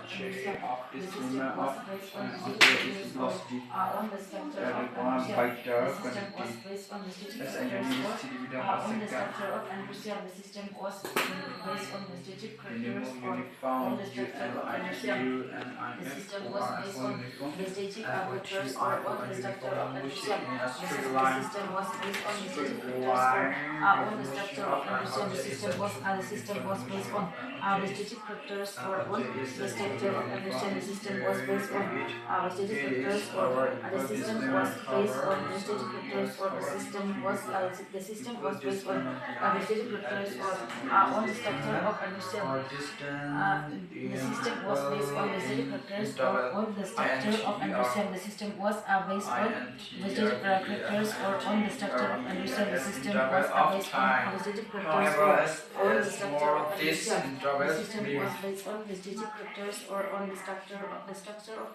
chain of discriminant of velocity vector quantity as engineers dividend per second minimum uniform UNIQ and IF ORF uniform and OTR uniform which in a straight line the system was based on the static factors or on the structure of understand the system was based on the static factors or the system was based on the static factors or the system was based on the static factors or on the structure of understand the system was based on the static factors or on the structure of understand the system was based on the static factors or on the structure of understand the system was based on the static factors or on the structure of understand the system was based on the static factors or on the structure of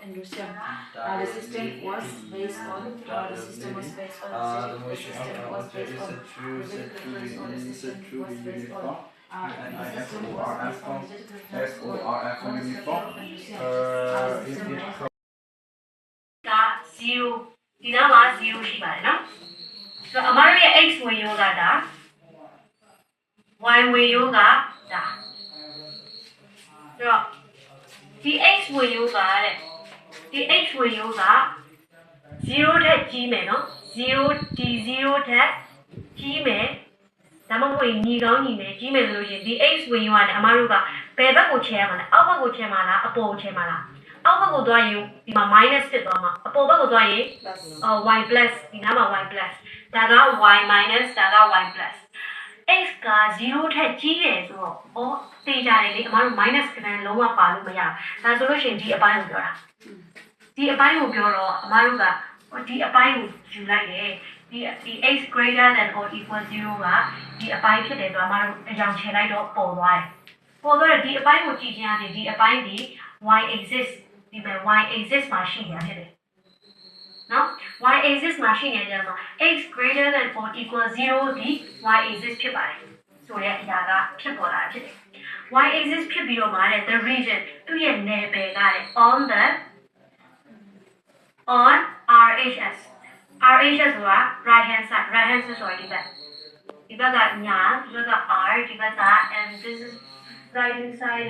understand the system was based on the system was based on the system was based on the factors or the system was based on FORF uniform zero ဒီနားမှာ0ရှိပါတယ်နော်ဆိုတော့အမတို့ရဲ့ x ဝင်ရောကဒါ y ဝင်ရောကဒါဆိုတော့ဒီ x ဝင်ရောကတဲ့ဒီ x ဝင်ရောက0ထက်ကြီးမယ်နော်0ဒီ0ထက်ကြီးမယ်ဒါမှမဟုတ်ညီကောင်းညီမယ်ကြီးမယ်ဆိုလို့ရှိရင်ဒီ x ဝင်ရောကနေအမတို့ကဘယ်ဘက်ကိုချဲရမှာလဲအောက်ဘက်ကိုချဲမှာလားအပေါ်ကိုချဲမှာလားအောက်ဘက်ကိုသွားရင်ဒီမှာ minus ဖြစ်သွားမှာအပေါ်ဘက်ကိုသွားရင်y plus ဒီနားမှာ y plus ဒါက y minus ဒါက y plus x က0ထက်ကြီးတယ်ဆိုတော့သိကြတယ်လေအမတို့ minus ကလည်းလုံးဝပါလို့မရဘူးဒါဆိုလို့ရှိရင်ဒီအပိုင်းကိုပြောတာဒီအပိုင်းကိုပြောတော့အမတို့ကဒီအပိုင်းကိုယူလိုက်တယ်ဒီ x greater than or equal 0ကဒီအပိုင်းဖြစ်တယ်ဆိုတော့အမတို့အကြောင်းချလိုက်တော့ပေါ်သွားတယ်ပေါ်သွားတယ်ဒီအပိုင်းကိုကြည့်ချင်းရတယ်ဒီအပိုင်းဒီ y axis ဒီမဲ့ y axis မှာရှိနေတာဖြစ်တယ်နော် y axis မှာရှိနေကြမှာ x greater than or equal 0ဒီ y axis ဖြစ်ပါတယ်ဆိုတဲ့အရာကဖြစ်ပေါ်လာဖြစ်တယ် y axis ဖြစ်ပြီးတော့မှာတဲ့ the region သူ့ရဲ့နယ်ပယ်ကတဲ့ on RHS RHS ဆိုတာ right hand side ဆိုတာဒီဘက်ကညာဒီဘက်က R ဒီဘက်က and this is right hand side